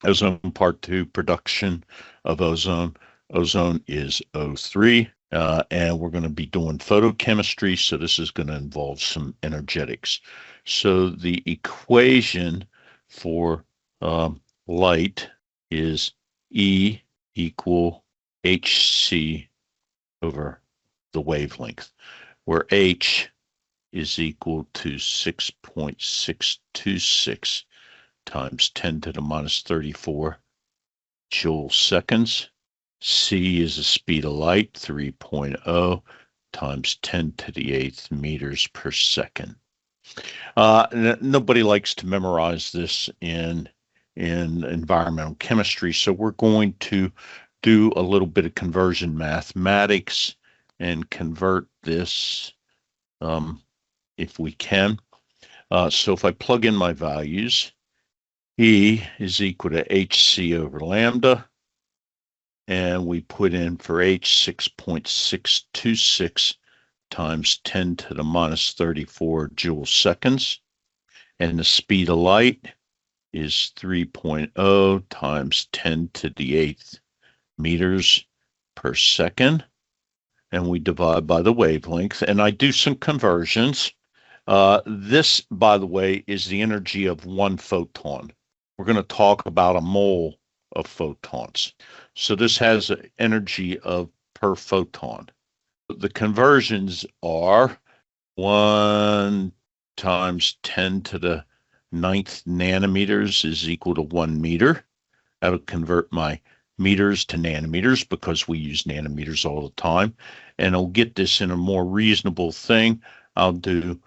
Ozone part 2, production of ozone. Ozone is O3, and we're going to be doing photochemistry, so this is going to involve some energetics. So the equation for light is E equal hc over the wavelength, where h is equal to 6.626 times 10 to the minus 34 joule seconds. C is the speed of light, 3.0 times 10 to the 8th meters per second. Nobody likes to memorize this in environmental chemistry, so we're going to do a little bit of conversion mathematics and convert this if we can. So if I plug in my values, E is equal to hc over lambda, and we put in for h 6.626 times 10 to the minus 34 joule seconds, and the speed of light is 3.0 times 10 to the 8th meters per second, and we divide by the wavelength, and I do some conversions. This, by the way, is the energy of one photon. We're going to talk about a mole of photons. So this has an energy of per photon. The conversions are 1 times 10 to the 9th nanometers is equal to 1 meter. That'll convert my meters to nanometers because we use nanometers all the time. And I'll get this in a more reasonable thing. I'll do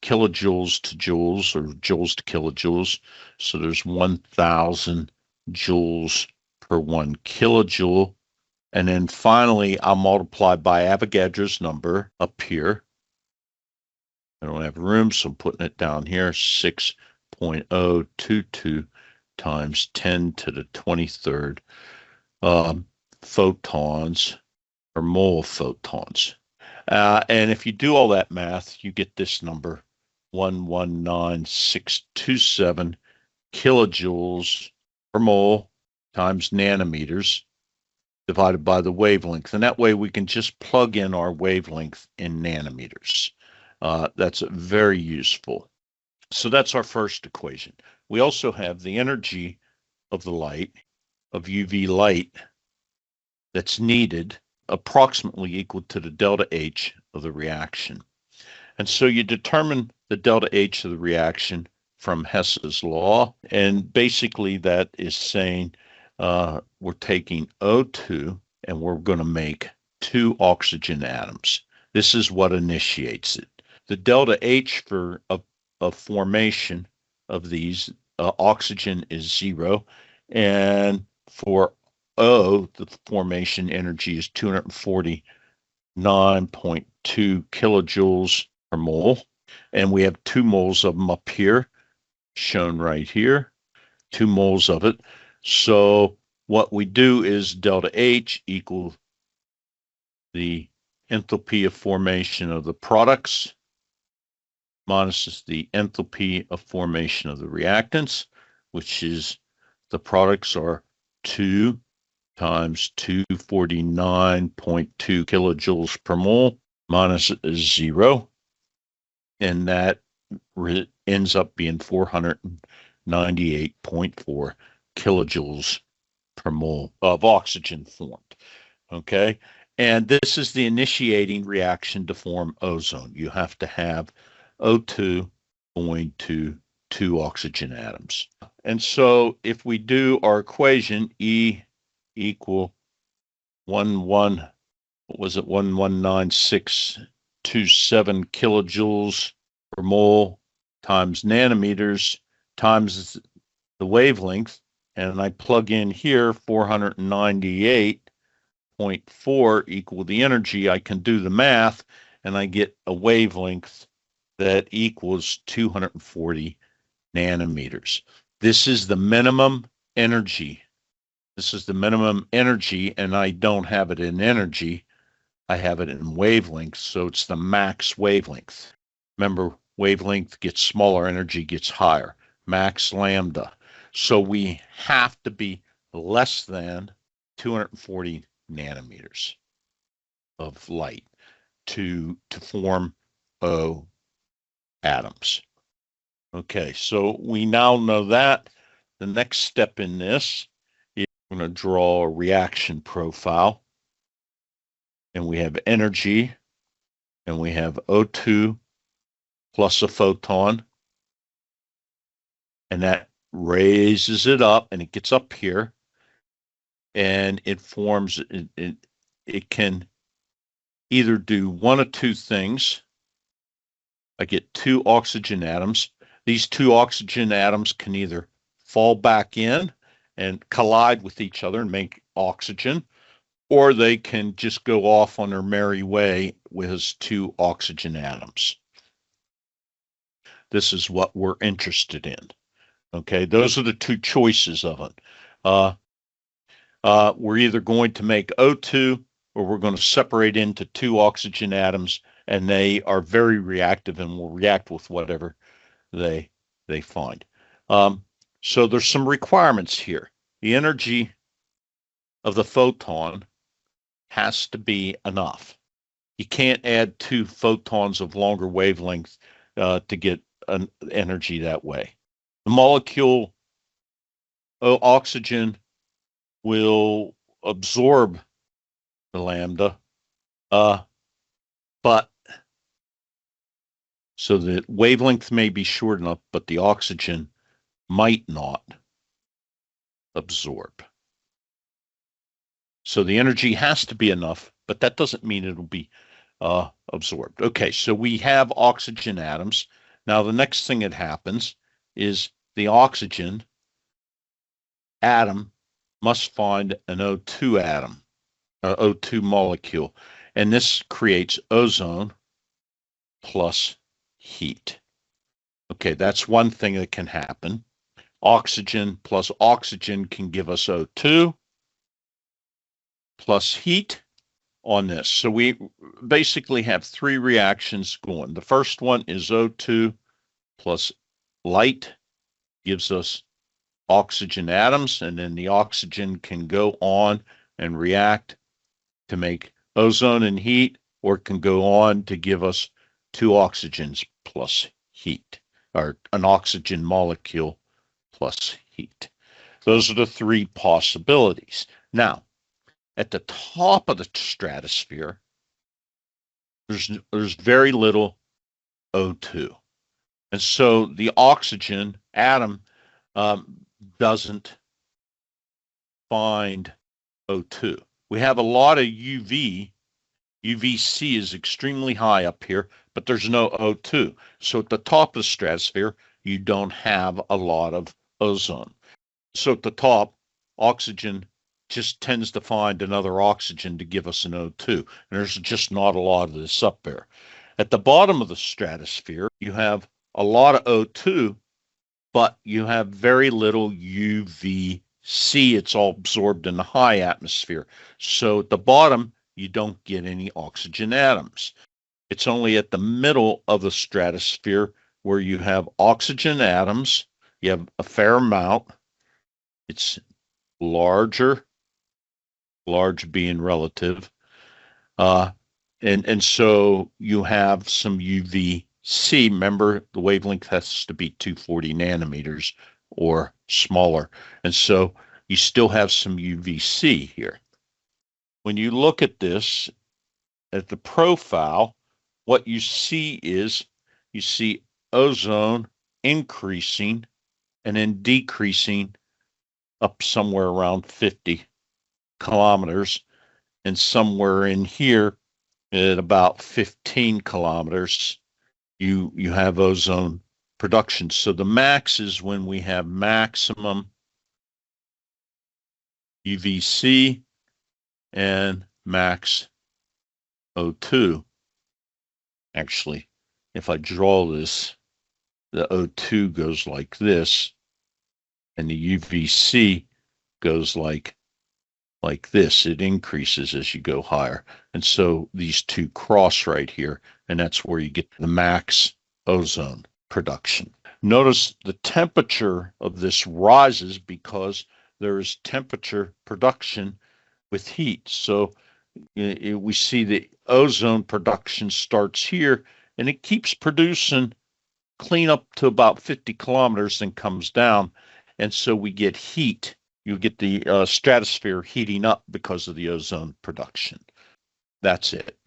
kilojoules to joules or joules to kilojoules. So there's 1,000 joules per 1 kilojoule. And then finally, I'll multiply by Avogadro's number up here. I don't have room, so I'm putting it down here, 6.022 times 10 to the 23rd photons or mole photons. And if you do all that math, you get this number, 119,627 kilojoules per mole times nanometers divided by the wavelength. And that way we can just plug in our wavelength in nanometers. That's very useful. So that's our first equation. We also have the energy of the light, of UV light, that's needed, approximately equal to the delta H of the reaction. And so you determine the delta H of the reaction from Hess's law. And basically that is saying we're taking O2 and we're going to make 2 oxygen atoms. This is what initiates it. The delta H for a formation of these, oxygen is 0, and for O, the formation energy is 249.2 kilojoules per mole, and we have 2 moles of them up here, shown right here, 2 moles of it. So what we do is delta H equals the enthalpy of formation of the products minus the enthalpy of formation of the reactants, which is the products are 2 times 249.2 kilojoules per mole minus 0, and that ends up being 498.4 kilojoules per mole of oxygen formed. Okay, and this is the initiating reaction to form ozone. You have to have O2 going to 2 oxygen atoms. And so if we do our equation, E equal 119,627 kilojoules per mole times nanometers times the wavelength, and I plug in here 498.4 equal the energy, I can do the math, and I get a wavelength that equals 240 nanometers. This is the minimum energy. This is the minimum energy, and I don't have it in energy. I have it in wavelength, so it's the max wavelength. Remember, wavelength gets smaller, energy gets higher. Max lambda. So we have to be less than 240 nanometers of light to form O atoms. Okay, so we now know that. The next step in this is we're going to draw a reaction profile. And we have energy, and we have O2 plus a photon. And that raises it up, and it gets up here. And it forms, it can either do one of two things. I get two oxygen atoms. These two oxygen atoms can either fall back in and collide with each other and make oxygen, or they can just go off on their merry way with two oxygen atoms. This is what we're interested in. Okay, those are the two choices of it. We're either going to make O2 or we're going to separate into two oxygen atoms, and they are very reactive and will react with whatever they find. So there's some requirements here. The energy of the photon has to be enough. You can't add two photons of longer wavelength to get an energy that way. The molecule oxygen will absorb the lambda, but so the wavelength may be short enough, but the oxygen might not absorb. So the energy has to be enough, but that doesn't mean it'll be absorbed. Okay, so we have oxygen atoms. Now the next thing that happens is the oxygen atom must find an O2 atom, O2 molecule, and this creates ozone plus heat. Okay, that's one thing that can happen. Oxygen plus oxygen can give us O2 plus heat on this. So we basically have three reactions going. The first one is O2 plus light gives us oxygen atoms, and then the oxygen can go on and react to make ozone and heat, or it can go on to give us two oxygens plus heat, or an oxygen molecule plus heat. Those are the three possibilities. Now, at the top of the stratosphere, there's very little O2. And so the oxygen atom doesn't find O2. We have a lot of UV. UVC is extremely high up here, but there's no O2. So at the top of the stratosphere, you don't have a lot of ozone. So at the top, oxygen just tends to find another oxygen to give us an O2. And there's just not a lot of this up there. At the bottom of the stratosphere, you have a lot of O2, but you have very little UVC. It's all absorbed in the high atmosphere. So at the bottom, you don't get any oxygen atoms. It's only at the middle of the stratosphere where you have oxygen atoms. You have a fair amount. It's larger, large being relative. And so you have some UVC. Remember, the wavelength has to be 240 nanometers or smaller. And so you still have some UVC here. When you look at this, at the profile, what you see is you see ozone increasing and then decreasing up somewhere around 50 kilometers, and somewhere in here at about 15 kilometers, you have ozone production. So the max is when we have maximum UVC and max O2. Actually, if I draw this, the O2 goes like this, and the UVC goes like this. It increases as you go higher. And so these two cross right here, and that's where you get the max ozone production. Notice the temperature of this rises because there is temperature production with heat. So we see the ozone production starts here and it keeps producing clean up to about 50 kilometers and comes down. And so we get heat. You get the stratosphere heating up because of the ozone production. That's it.